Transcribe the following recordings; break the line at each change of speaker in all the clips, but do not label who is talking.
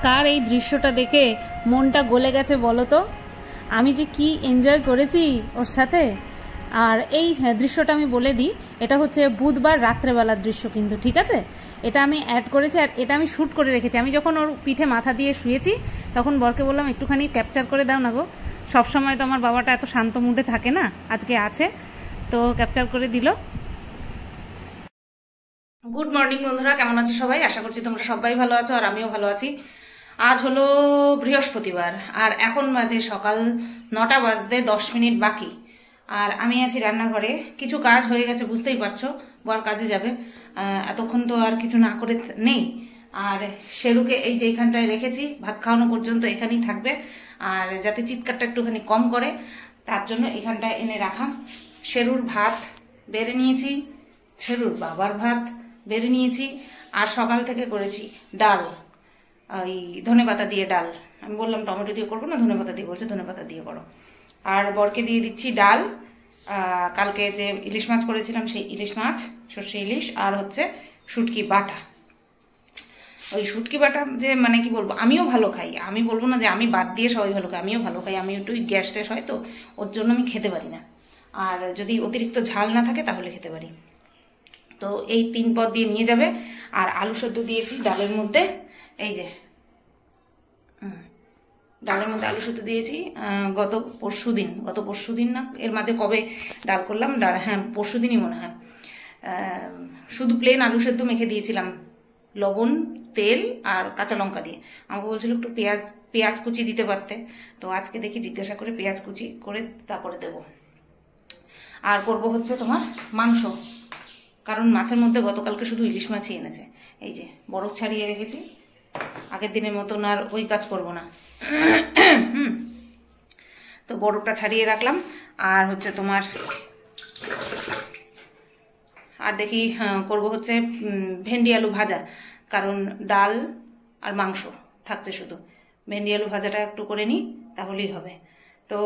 কার এই দৃশ্যটা দেখে মনটা গলে গেছে বলো তো? আমি যে কি এনজয় করেছি ওর সাথে। আর এই দৃশ্যটা আমি বলে দিই, এটা হচ্ছে বুধবার রাত্রেবেলার দৃশ্য কিন্তু, ঠিক আছে? এটা আমি অ্যাড করেছি আর এটা আমি শ্যুট করে রেখেছি। আমি যখন ওর পিঠে মাথা দিয়ে শুয়েছি তখন বরকে বললাম একটুখানি ক্যাপচার করে দাও না গো, সবসময় তো আমার বাবাটা এত শান্ত মুডে থাকে না, আজকে আছে, তো ক্যাপচার করে দিল। গুড মর্নিং বন্ধুরা, কেমন আছো সবাই? আশা করছি তোমরা সবাই ভালো আছো আর আমিও ভালো আছি। আজ হলো বৃহস্পতিবার আর এখন বাজে সকাল 9টা বাজতে 10 মিনিট বাকি। আর আমি আছি রান্নাঘরে, কিছু কাজ হয়ে গেছে বুঝতেই পারছো, বর কাজে যাবে, এতক্ষণ তো আর কিছু না করে নেই। আর শেরুকে এই যে এইখানটায় রেখেছি, ভাত খাওয়ানো পর্যন্ত এখানেই থাকবে, আর যাতে চিৎকারটা একটুখানি কম করে তার জন্য এখানটায় এনে রাখা। শেরুর ভাত বেড়ে নিয়েছি, শেরুর বাবার ভাত বেড়ে নিয়েছি, আর সকাল থেকে করেছি ডাল, ওই ধনেপাতা দিয়ে ডাল। আমি বললাম টমেটো দিয়ে করবো না, ধনেপাতা দিয়ে, বলছে ধনেপাতা দিয়ে করো। আর বরকে দিয়ে দিচ্ছি ডাল, কালকে যে ইলিশ মাছ করেছিলাম সেই ইলিশ মাছ, সর্ষে ইলিশ, আর হচ্ছে শুটকি বাটা। ওই শুটকি বাটা যে মানে কি বলবো, আমিও ভালো খাই, আমি বলবো না যে আমি বাদ দিয়ে সবাই ভালো খাই, আমিও ভালো খাই। আমি একটু গ্যাস ট্যাস হয় তো, ওর জন্য আমি খেতে পারি না, আর যদি অতিরিক্ত ঝাল না থাকে তাহলে খেতে পারি। তো এই 3 পদ দিয়ে নিয়ে যাবে। আর আলু সেদ্ধ দিয়েছি ডালের মধ্যে, এই যে ডালের মধ্যে আলু সেদ্ধ দিয়েছি গত পরশু দিন না, এর মাঝে কবে ডাল করলাম, হ্যাঁ পরশু দিনই মনে হয়। শুধু প্লেন আলু সেদ্ধ মেখে দিয়েছিলাম লবণ, তেল আর কাঁচা লঙ্কা দিয়ে। আমাকে বলছিল একটু পেঁয়াজ কুচি দিতে পারতে, তো আজকে দেখি জিজ্ঞাসা করে পেঁয়াজ কুচি করে তারপরে দেবো। আর করব হচ্ছে তোমার মাংস, কারণ মাছের মধ্যে গতকালকে শুধু ইলিশ মাছই এনেছে। এই যে বরফ ছাড়িয়ে রেখেছি, আগের দিনের মতন আর ওই কাজ করব না। তো বরফটা ছাড়িয়ে রাখলাম। আর হচ্ছে তোমার আর দেখি করব হচ্ছে ভেন্ডি আলু ভাজা, কারণ ডাল আর মাংস থাকছে, শুধু ভেন্ডি আলু ভাজাটা একটু করে নিই তাহলেই হবে। তো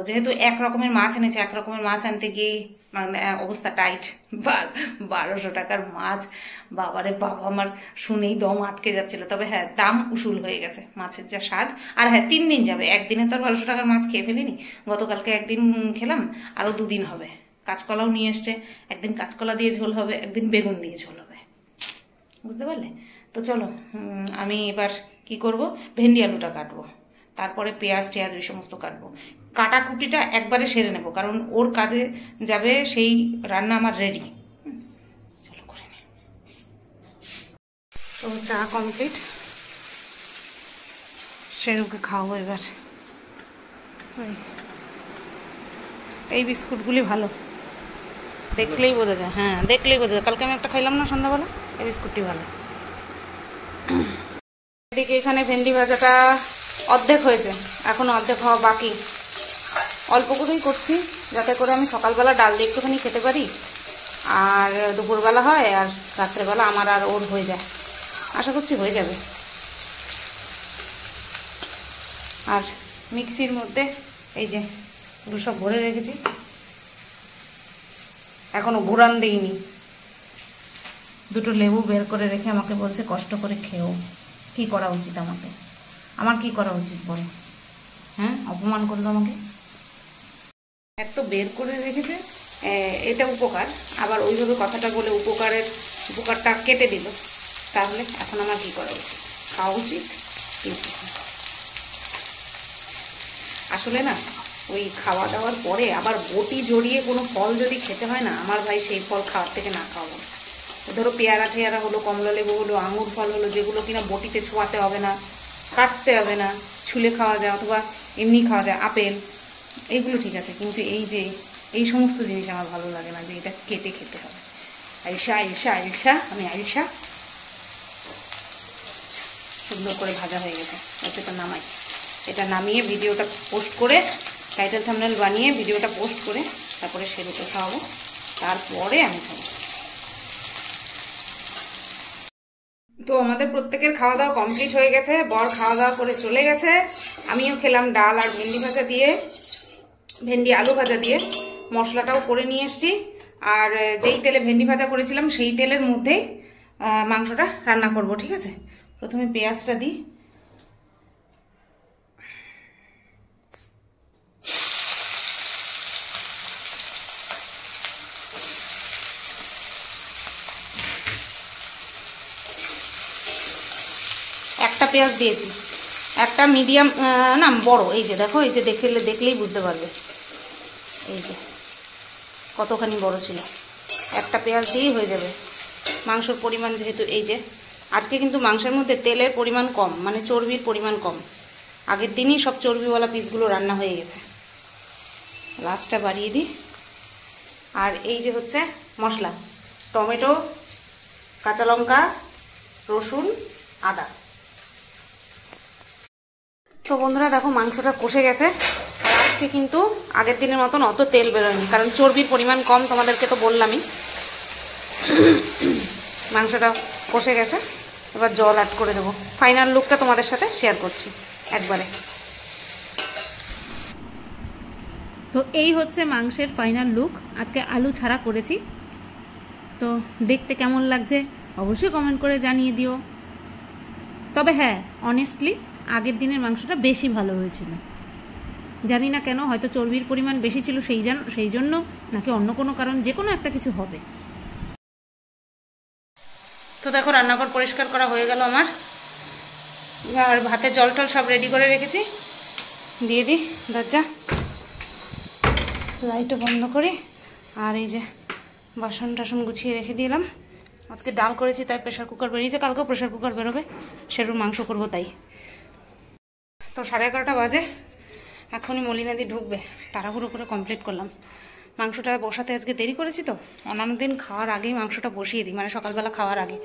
যেহেতু এক রকমের মাছ এনেছে, এক রকমের মাছ আনতে গিয়ে মানে অবস্থা টাইট। 1200 টাকার মাছ, বাবারে বাবা, আমার শুনেই দম আটকে যাচ্ছিল। তবে হ্যাঁ, দাম উসুল হয়ে গেছে, মাছের যা স্বাদ। আর হ্যাঁ, 3 দিন যাবে, একদিনে তো আর 1200 টাকার মাছ খেয়ে ফেলিনি। গতকালকে একদিন খেলাম, আরও 2 দিন হবে। কাঁচকলাও নিয়ে এসছে, একদিন কাঁচকলা দিয়ে ঝোল হবে, একদিন বেগুন দিয়ে ঝোল হবে, বুঝতে পারলে? তো চলো, আমি এবার কি করব, ভেন্ডি আলুটা কাটবো, তারপরে পেঁয়াজ টেয়াজ ওই সমস্ত কাটবো। কাটাকুটিটা একবারে সেরে নেবো, কারণ ওর কাজে যাবে, সেই রান্না আমার রেডি। চলো করে নি। তো চা কমপ্লিট, শেরুকে খাওয়াবো এবার। এই বিস্কুটগুলি ভালো, দেখলেই বোঝা যায়, হ্যাঁ দেখলেই বোঝা যায়। কালকে আমি একটা খাইলাম না সন্ধ্যাবেলা, এই বিস্কুটটি ভালো। এদিকে এখানে ভেন্ডি ভাজাটা অর্ধেক হয়েছে, এখনো অর্ধেক হওয়া বাকি। অল্প করেই করছি, যাতে করে আমি সকালবেলা ডাল দিয়ে একটুখানি খেতে পারি, আর দুপুরবেলা হয়, আর রাত্রেবেলা আমার আর ওর হয়ে যায়। আশা করছি হয়ে যাবে। আর মিক্সির মধ্যে এই যে এগুলো সব ভরে রেখেছি, এখনো ঘুরান দিইনি। 2টো লেবু বের করে রেখে আমাকে বলছে কষ্ট করে খেও। কি করা উচিত আমাকে? আমার কি করা উচিত বলো? হ্যাঁ, অপমান করলো আমাকে। এত বের করে রেখেছে, এটা উপকার, আবার ওইভাবে কথাটা বলে উপকারটা কেটে দিল। তাহলে এখন আমার কি করা উচিত? খাওয়া উচিত? আসলে না, ওই খাওয়া দাওয়ার পরে আবার বটি জড়িয়ে কোনো ফল যদি খেতে হয় না, আমার ভাই সেই ফল খাওয়ার থেকে না খাওয়াবো। ধরো পেয়ারা টেয়ারা হলো, কমলা লেবু হলো, আঙুর ফল হলো, যেগুলো কিনা বটিতে ছোঁয়াতে হবে না, কাটতে হবে না, ছুলে খাওয়া যায়, অথবা এমনি খাওয়া যায়, আপেল, এইগুলো ঠিক আছে। কিন্তু এই সমস্ত জিনিস আমার ভালো লাগে না, যে এটা কেটে খেতে হবে। আইসা আমি আইসা সুন্দর করে ভাজা হয়ে গেছে, এটা নামাই। এটা নামিয়ে ভিডিওটা পোস্ট করে, টাইটেল থাম্বনেল বানিয়ে ভিডিওটা পোস্ট করে তারপরে শেরুকে খাওয়াবো, তারপরে আমি খাবো। তো আমাদের প্রত্যেকের খাওয়া দাওয়া কমপ্লিট হয়ে গেছে, বর খাওয়া দাওয়া করে চলে গেছে, আমিও খেলাম ডাল আর ভেন্ডি আলু ভাজা দিয়ে। মশলাটাও করে নিয়ে এসছি, আর যেই তেলে ভেন্ডি ভাজা করেছিলাম সেই তেলের মধ্যেই মাংসটা রান্না করব, ঠিক আছে? প্রথমে পেঁয়াজটা দিই, একটা পেঁয়াজ দিয়েছি, একটা মিডিয়াম না বড়, এই যে দেখো, এই যে দেখলেই বুঝতে পারবে, এই যে কতখানি বড় ছিল। একটা পেঁয়াজ দিয়েই হয়ে যাবে। মাংসর পরিমাণ যেহেতু, এই যে আজকে কিন্তু মাংসের মধ্যে তেলের পরিমাণ কম, মানে চর্বির পরিমাণ কম। আগের দিনই সব চর্বিওয়ালা পিসগুলো রান্না হয়ে গেছে। লাস্টটা বাড়িয়ে দিই। আর এই যে হচ্ছে মশলা, টমেটো, কাঁচা লঙ্কা, রসুন, আদা। তো বন্ধুরা দেখো মাংসটা কষে গেছে। আর আজকে কিন্তু আগের দিনের মতন অত তেল বেরোয়নি, কারণ চর্বির পরিমাণ কম, তোমাদেরকে তো বললামই। মাংসটা কষে গেছে, এবার জল অ্যাড করে দেবো। ফাইনাল লুকটা তোমাদের সাথে শেয়ার করছি একবারে। তো এই হচ্ছে মাংসের ফাইনাল লুক। আজকে আলু ছাড়া করেছি, তো দেখতে কেমন লাগছে অবশ্যই কমেন্ট করে জানিয়ে দিও। তবে হ্যাঁ, অনেস্টলি আগের দিনের মাংসটা বেশি ভালো হয়েছিল। জানি না কেন, হয়তো চর্বির পরিমাণ বেশি ছিল সেই জন্য, নাকি অন্য কোনো কারণ, যে কোনো একটা কিছু হবে। তো দেখো রান্নাঘর পরিষ্কার করা হয়ে গেল আমার, আর ভাতের জল টল সব রেডি করে রেখেছি। দিয়ে দিই দরজা, লাইটটা বন্ধ করি। আর এই যে বাসন টাসন গুছিয়ে রেখে দিলাম। আজকে ডাল করেছি তাই প্রেশার কুকার বেরিয়েছে, কালকেও প্রেশার কুকার বেরোবে, সেরকম মাংস করবো তাই। তো 11:30 বাজে, এখনই মলিনাদি ঢুকবে, তাড়াহুড়ো করে কমপ্লিট করলাম। মাংসটা বসাতে আজকে দেরি করেছি, তো অন্যান্য দিন খাওয়ার আগেই মাংসটা বসিয়ে দিই, মানে সকালবেলা খাওয়ার আগে।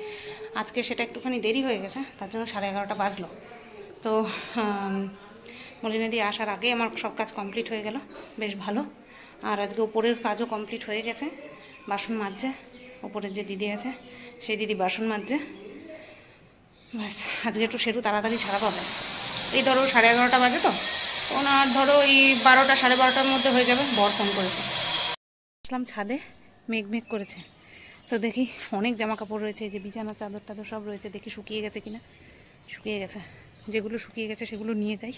আজকে সেটা একটুখানি দেরি হয়ে গেছে, তার জন্য 11:30 বাজলো। তো মলিনাদি আসার আগে আমার সব কাজ কমপ্লিট হয়ে গেল, বেশ ভালো। আর আজকে ওপরের কাজও কমপ্লিট হয়ে গেছে। বাসন মাজছে, ওপরের যে দিদি আছে সেই দিদি বাসন মাজছে। ব্যাস, আজকে একটু সেরু তাড়াতাড়ি ছাড়া পাবে। এই ধরো 11:30 বাজে, তো ওনার ধরো এই 12টা 12:30টার মধ্যে হয়ে যাবে। বর ফোন করেছে। আসলাম ছাদে, মেঘ করেছে, তো দেখি অনেক জামা কাপড় রয়েছে, এই যে বিছানা চাদর টাদর সব রয়েছে, দেখি শুকিয়ে গেছে কিনা। শুকিয়ে গেছে, যেগুলো শুকিয়ে গেছে সেগুলো নিয়ে যাই।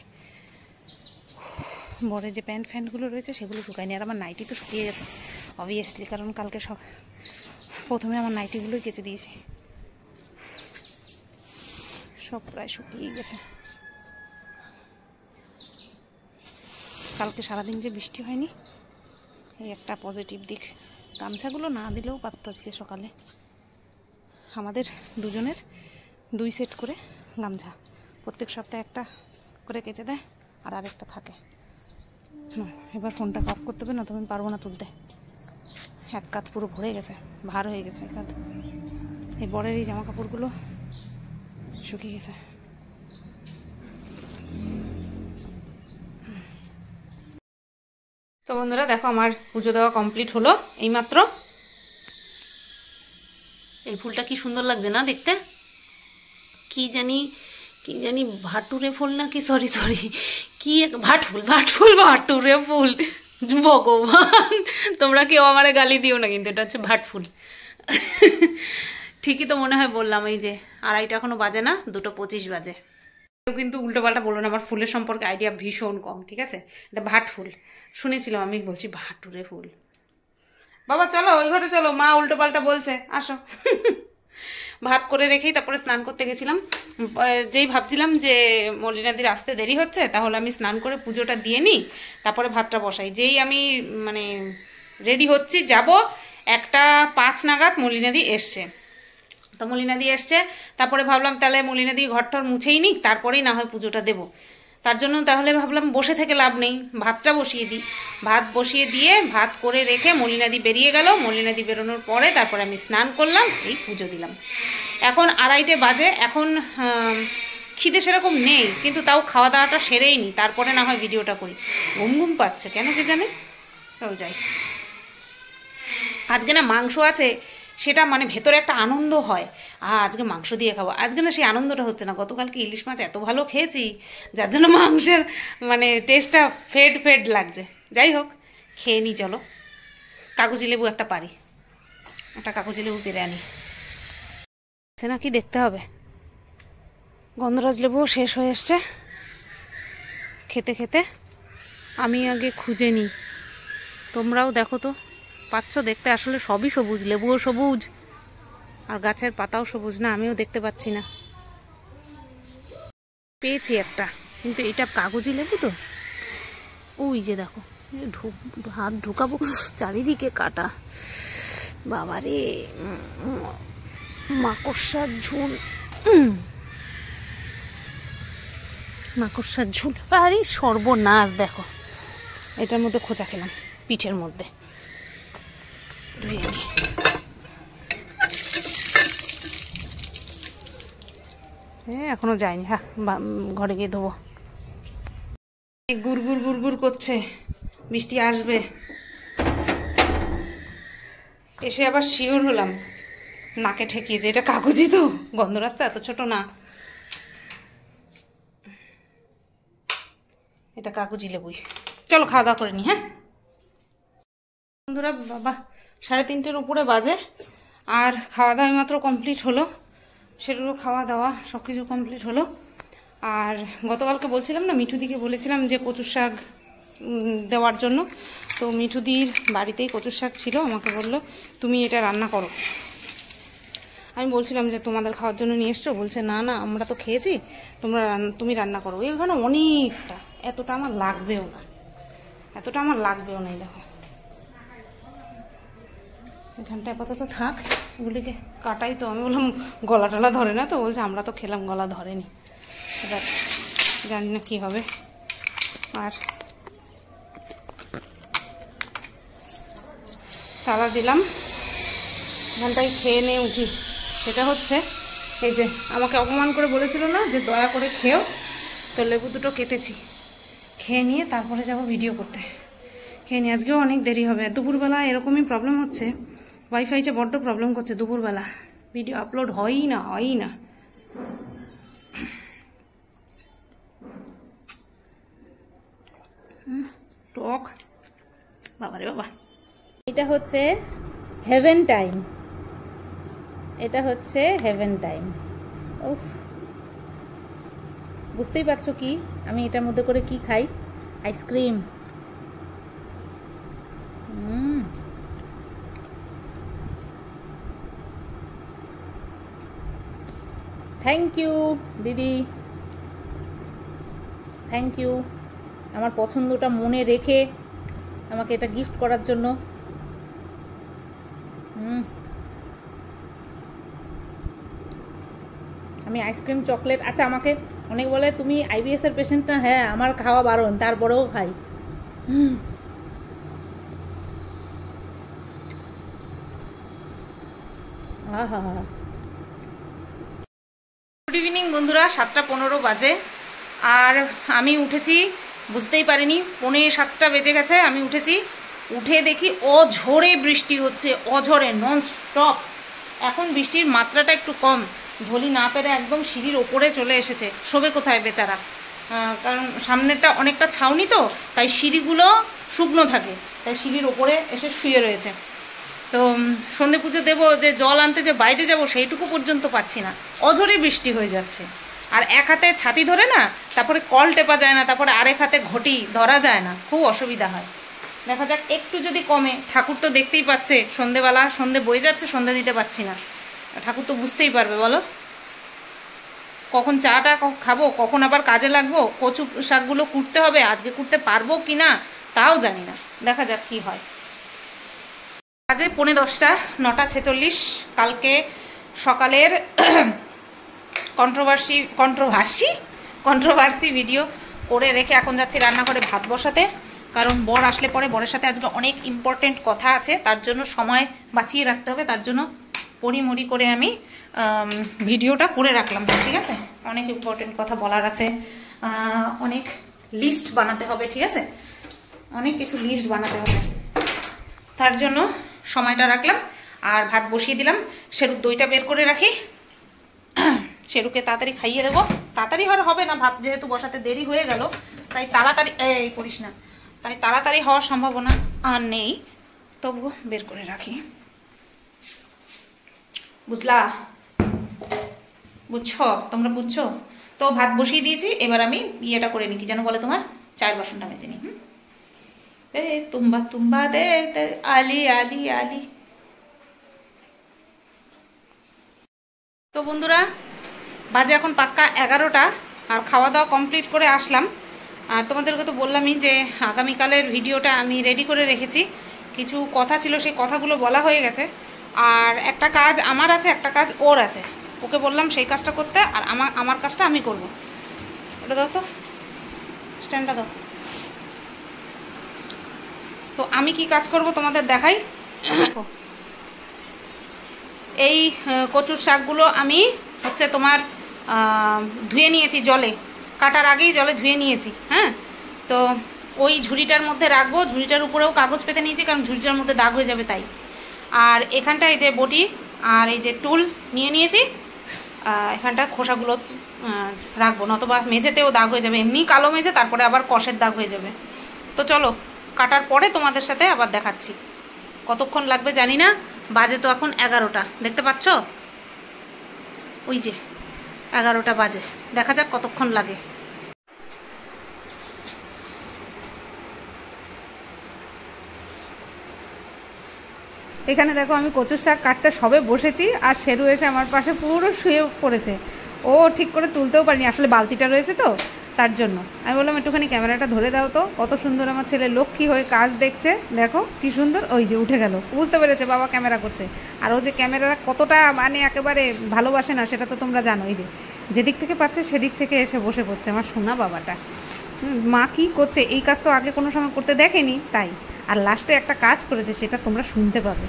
বরের যে প্যান্ট ফ্যান্টগুলো রয়েছে সেগুলো শুকায়নি। আর আমার নাইটি তো শুকিয়ে গেছে অবভিয়াসলি, কারণ কালকে প্রথমে আমার নাইটিগুলোই কেচে দিয়েছি, সব প্রায় শুকিয়ে গেছে। কালকে সারাদিন যে বৃষ্টি হয়নি, এই একটা পজিটিভ দিক। গামছাগুলো না দিলেও পারত আজকে সকালে। আমাদের দুজনের 2 সেট করে গামছা, প্রত্যেক সপ্তাহে একটা করে কেচে দেয়, আর আরেকটা থাকে। এবার ফোনটা অফ করতে হবে, না তো আমি পারবো না তুলতে। এক কাঁধ পুরো ভরে গেছে, ভার হয়ে গেছে এক কাঁধ। এই বরের এই জামা কাপড়গুলো শুকিয়ে গেছে। তো বন্ধুরা দেখো আমার পুজো দেওয়া কমপ্লিট হলো এইমাত্র। এই ফুলটা কি সুন্দর লাগছে না দেখতে, কি জানি ভাটুরে ফুল না কি, সরি কি ভাটুরে ফুল। ভগবান, তোমরা কেউ আমারে গালি দিও না কিন্তু, এটা হচ্ছে ভাট ফুল। ঠিকই তো মনে হয় বললাম। এই যে 2:30 এখনো বাজে না, 2:25 বাজে। কেউ কিন্তু উল্টো পাল্টা বললো না, আমার ফুলের সম্পর্কে আইডিয়া ভীষণ কম, ঠিক আছে? এটা ভাট ফুল শুনেছিলাম, আমি বলছি ভাটুরে ফুল। বাবা চলো ওই ঘরে চলো, মা উল্টো পাল্টা বলছে, আসো। ভাত করে রেখেই তারপরে স্নান করতে গেছিলাম। যেই ভাবছিলাম যে মলিনাদির আসতে দেরি হচ্ছে, তাহলে আমি স্নান করে পুজোটা দিয়ে নিই, তারপরে ভাতটা বসাই। যেই আমি মানে রেডি হচ্ছি যাব, 1:05 নাগাদ মলিনাদি এসছে। তো মলিনাদি এসছে, তারপরে ভাবলাম তাহলে মলিনাদি ঘরটার মুছেই নিই, তারপরেই না হয় পুজোটা দেবো। তার জন্য তাহলে ভাবলাম বসে থেকে লাভ নেই, ভাতটা বসিয়ে দিই। ভাত বসিয়ে দিয়ে ভাত করে রেখে মলিনাদি বেরিয়ে গেল। মলিনাদি বেরোনোর পরে তারপরে আমি স্নান করলাম, এই পুজো দিলাম। এখন 2:30 বাজে। এখন খিদে সেরকম নেই, কিন্তু তাও খাওয়া দাওয়াটা সেরেই নি, তারপরে না হয় ভিডিওটা করি। ঘুম পাচ্ছে কেন কে জানে। তাও যাই, আজকে না মাংস আছে, সেটা মানে ভেতরে একটা আনন্দ হয়, আজকে মাংস দিয়ে খাবো। আজকে না সেই আনন্দটা হচ্ছে না। গতকালকে ইলিশ মাছ এত ভালো খেয়েছি, যার জন্য মাংসের মানে টেস্টটা ফেড লাগছে। যাই হোক, খেয়ে নি চলো। কাগজি লেবু একটা পারি, একটা কাগজি লেবু পেরে আনি। সে নাকি দেখতে হবে। গন্ধরাজ লেবুও শেষ হয়ে এসছে। খেতে খেতে আমি আগে খুঁজে নিই, তোমরাও দেখো তো পাচ্ছ দেখতে। আসলে সবই সবুজ, লেবুও সবুজ আর গাছের পাতাও সবুজ, না আমিও দেখতে পাচ্ছি না। পেয়েছি একটা, কিন্তু এটা কাগজি লেবু তো। ওই যে দেখো, হাত ঢুকাবো, চারিদিকে কাটা। বাবারে, মাকড়সার ঝুল, মাকড়সার ঝুল। আরে সর্বনাশ, দেখো এটার মধ্যে খোঁচা খেলাম, পিঠের মধ্যে। হ্যাঁ এখনো যায়নি, হ্যাঁ ঘরে গিয়ে ধোবো। গুড়গুড় গুড়গুড় করছে, বৃষ্টি আসবে। এসে আবার শিওর হলাম, নাকে ঠেকিয়ে, যে এটা কাগজি তো, গন্ধ রাস্তা এত ছোট না, এটা কাগজি লেবুই। চলো খাওয়া দাওয়া করে নি। হ্যাঁ বন্ধুরা, বাবা 3:30-এর উপরে বাজে, আর খাওয়া দাওয়া মাত্র কমপ্লিট হলো। সেগুলো খাওয়া দাওয়া সব কিছু কমপ্লিট হলো। আর গতকালকে বলছিলাম না, মিঠুদিকে বলেছিলাম যে কচুর শাক দেওয়ার জন্য। তো মিঠুদির বাড়িতেই কচুর শাক ছিল, আমাকে বললো তুমি এটা রান্না করো। আমি বলছিলাম যে তোমাদের খাওয়ার জন্য নিয়ে এসছো, বলছে না না আমরা তো খেয়েছি, তুমি রান্না করো। এখানে অনেকটা, এতটা আমার লাগবেও না, এতটা আমার লাগবেও না। দেখো এখানটা আপাতত থাক, ওগুলিকে কাটাই তো। আমি বললাম গলা টলা ধরে না তো, বলছে আমরা তো খেলাম গলা ধরেনি। এবার জানি না কি হবে। আর তালা দিলাম, এখানটাই খেয়ে নিয়ে উঠি। সেটা হচ্ছে এই যে আমাকে অপমান করে বলেছিল না যে দয়া করে খেও, তো লেবু দুটো কেটেছি, খেয়ে নিয়ে তারপরে যাব ভিডিও করতে। খেয়ে নিয়ে, আজকেও অনেক দেরি হবে। দুপুরবেলা এরকমই প্রবলেম হচ্ছে, ওয়াইফাইটা বড্ড প্রবলেম করছে দুপুরবেলা, ভিডিও আপলোড হয়ই না। টক, বাবারে বাবা। এটা হচ্ছে হেভেন টাইম, এটা হচ্ছে হেভেন টাইম। উফ, বুঝতেই পারছো কি আমি এটার মধ্যে করে কি খাই? আইসক্রিম। থ্যাংক ইউ দিদি, থ্যাংক ইউ আমার পছন্দটা মনে রেখে আমাকে এটা গিফট করার জন্য। আমি আইসক্রিম, চকলেট, আচ্ছা আমাকে অনেক বলে তুমি আইবিএস এর পেশেন্ট না? হ্যাঁ আমার খাওয়া বারণ, তারপরেও খাই। আহা, গুড ইভিনিং বন্ধুরা, 7:15 বাজে। আর আমি উঠেছি, বুঝতেই পারিনি 6:45 বেজে গেছে। আমি উঠেছি, উঠে দেখি অঝোরে বৃষ্টি হচ্ছে, অঝোরে নন স্টপ। এখন বৃষ্টির মাত্রাটা একটু কম, ধলি না পেরে একদম সিঁড়ির ওপরে চলে এসেছে। শোবে কোথায় বেচারা? কারণ সামনেরটা অনেকটা ছাউনি তো, তাই সিঁড়িগুলো শুকনো থাকে, তাই সিঁড়ির ওপরে এসে শুয়ে রয়েছে। তো সন্ধে পুজো দেবো, যে জল আনতে যে বাইরে যাব সেইটুকু পর্যন্ত পাচ্ছি না, অঝরে বৃষ্টি হয়ে যাচ্ছে। আর এক হাতে ছাতি ধরে না, তারপরে কল টেপা যায় না, তারপরে আরেক হাতে ঘটি ধরা যায় না, খুব অসুবিধা হয়। দেখা যাক একটু যদি কমে। ঠাকুর তো দেখতেই পাচ্ছে, সন্ধেবেলা সন্ধে বয়ে যাচ্ছে, সন্ধে দিতে পারছি না। ঠাকুর তো বুঝতেই পারবে, বলো কখন চাটা খাবো, কখন আবার কাজে লাগবো। কচু শাকগুলো কুটতে হবে, আজকে কুটতে পারবো কি না তাও জানি না, দেখা যাক কি হয়। আজে 10:45, 9:46। কালকে সকালের কন্ট্রোভার্সি ভিডিও করে রেখে এখন যাচ্ছি রান্নাঘরে ভাত বসাতে। কারণ বর আসলে পরে বরের সাথে আজকে অনেক ইম্পর্টেন্ট কথা আছে, তার জন্য সময় বাঁচিয়ে রাখতে হবে। তার জন্য পরিমরি করে আমি ভিডিওটা করে রাখলাম, ঠিক আছে? অনেক ইম্পর্টেন্ট কথা বলার আছে, অনেক লিস্ট বানাতে হবে, ঠিক আছে? অনেক কিছু লিস্ট বানাতে হবে, তার জন্য সময়টা রাখলাম। আর ভাত বসিয়ে দিলাম, সেরুর দইটা বের করে রাখি, সেরুকে তাড়াতাড়ি খাইয়ে দেবো। তাড়াতাড়ি হবে না, ভাত যেহেতু বসাতে দেরি হয়ে গেল, তাই তাড়াতাড়ি এই করিস না, তাই তাড়াতাড়ি হওয়ার সম্ভাবনা আর নেই, তবুও বের করে রাখি, বুঝলা? বুঝছো? তোমরা বুঝছো তো? ভাত বসিয়ে দিয়েছি, এবার আমি ইয়েটা করে নিই, কি যেন বলে তোমার, চায়ের বাসনটা মেজে নিই। তুম্বা দে আলি আলি আলি। তো বন্ধুরা, বাজে এখন পাক্কা 11টা, আর খাওয়া দাওয়া কমপ্লিট করে আসলাম। আর তোমাদেরকে তো বললামই যে আগামীকালের ভিডিওটা আমি রেডি করে রেখেছি, কিছু কথা ছিল সেই কথাগুলো বলা হয়ে গেছে। আর একটা কাজ আমার আছে, একটা কাজ ওর আছে, ওকে বললাম সেই কাজটা করতে, আর আমার কাজটা আমি করব। ওটা দাও তো, স্ট্যান্ডটা দাও। তো আমি কি কাজ করব তোমাদের দেখাই। এই কচুর শাকগুলো আমি হচ্ছে তোমার ধুয়ে নিয়েছি, জলে কাটার আগেই জলে ধুয়ে নিয়েছি। হ্যাঁ, তো ওই ঝুড়িটার মধ্যে রাখবো, ঝুড়িটার উপরেও কাগজ পেতে নিয়েছি কারণ ঝুড়িটার মধ্যে দাগ হয়ে যাবে তাই। আর এখানটায় যে বটি আর এই যে টুল নিয়ে নিয়েছি, এখানটা খোসাগুলো রাখবো, নতবা মেঝেতেও দাগ হয়ে যাবে, এমনি কালো মেঝে, তারপরে আবার কষের দাগ হয়ে যাবে। তো চলো কাটার পরে তোমাদের সাথে আবার দেখাচ্ছি। কতক্ষণ লাগবে জানি না, বাজে তো এখন 11টা, দেখতে পাচ্ছ ওই যে 11টা বাজে, দেখা যাক কতক্ষণ লাগে। এখানে দেখো আমি কচুর শাক কাটতে সবে বসেছি, আর শেরু এসে আমার পাশে পুরো শুয়ে পড়েছে। ও ঠিক করে তুলতেও পারিনি, আসলে বালতিটা রয়েছে তো তার জন্য। আমি বললাম একটুখানি ক্যামেরাটা ধরে দাও তো। কত সুন্দর আমার ছেলে লক্ষ্মী হয়ে কাজ দেখছে, দেখো কি সুন্দর। ওই যে উঠে গেল, বুঝতে পেরেছে বাবা ক্যামেরা করছে। আর ও যে ক্যামেরা কতটা মানে একেবারে ভালোবাসে না সেটা তো তোমরা জানো। এই যে যেদিক থেকে পাচ্ছে সেদিক থেকে এসে বসে পড়ছে আমার সোনা বাবাটা। মা কি করছে এই কাজ তো আগে কোনো সময় করতে দেখেনি তাই। আর লাস্টে একটা কাজ করেছে সেটা তোমরা শুনতে পাবে।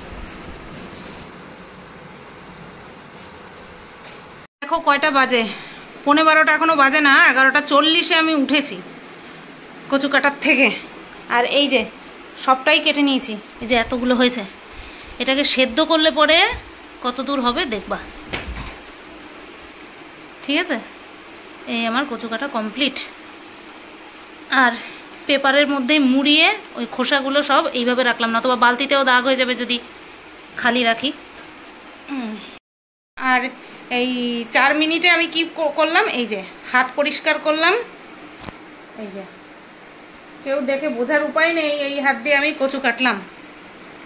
দেখো কয়টা বাজে, 11:15 এখনো বাজে না, 11:40 আমি উঠেছি কচু কাটার থেকে। আর এই যে সবটাই কেটে নিয়েছি, এই যে এতগুলো হয়েছে। এটাকে সেদ্ধ করলে পরে কত দূর হবে দেখবা, ঠিক আছে। এই আমার কচু কাটা কমপ্লিট। আর পেপারের মধ্যে মুড়িয়ে ওই খোসাগুলো সব এইভাবে রাখলাম, না অথবা বালতিতেও দাগ হয়ে যাবে যদি খালি রাখি। আর এই 4 মিনিটে আমি কি করলাম, এই যে হাত পরিষ্কার করলাম। এই যে কেউ দেখে বোঝার উপায় নেই, এই হাত দিয়ে আমি কচু কাটলাম,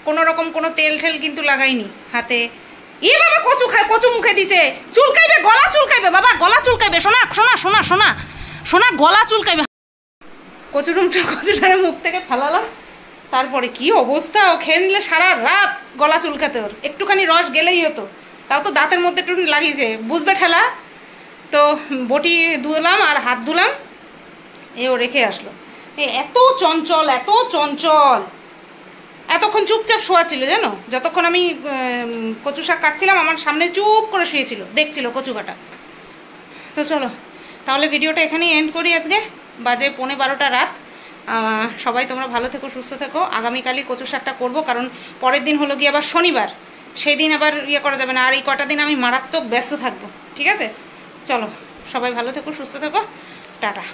কোনো রকম কোনো তেল ঠেল কিন্তু লাগাইনি হাতে। এ বাবা কচু খায়, কচু মুখে দিছে, চুলকাইবে, গলা চুলকাইবে বাবা, গলা চুলকাইবে, শোনা শোনা শোনা শোনা শোনা, গলা চুলকাইবে। কচুটারে মুখ থেকে ফালালাম, তারপরে কি অবস্থা, ও খেয়ে নিলে সারা রাত গলা চুলকাতে। ওর একটুখানি রস গেলেই হতো, তাও তো দাঁতের মধ্যে একটু লাগিয়েছে, বুঝবে ঠেলা। তো বটি ধুলাম আর হাত ধুলাম, ও রেখে আসলো। এত চঞ্চল, এত চঞ্চল। এতক্ষণ চুপচাপ শোয়া ছিল জানো, যতক্ষণ আমি কচু শাক কাটছিলাম আমার সামনে চুপ করে শুয়েছিল, দেখছিল কচু কাটা। তো চলো তাহলে ভিডিওটা এখানেই এন্ড করি। আজকে বাজে 11:15 রাত। সবাই তোমরা ভালো থেকো, সুস্থ থেকো। আগামীকালই কচু শাকটা করবো, কারণ পরের দিন হলো গিয়ে আবার শনিবার, সেই দিন আবার ইয়ে করা যাবে না। আর এই কটা দিন আমি মারাত্মক ব্যস্ত থাকবো, ঠিক আছে। চলো সবাই ভালো থেকো, সুস্থ থেকো, টাটা।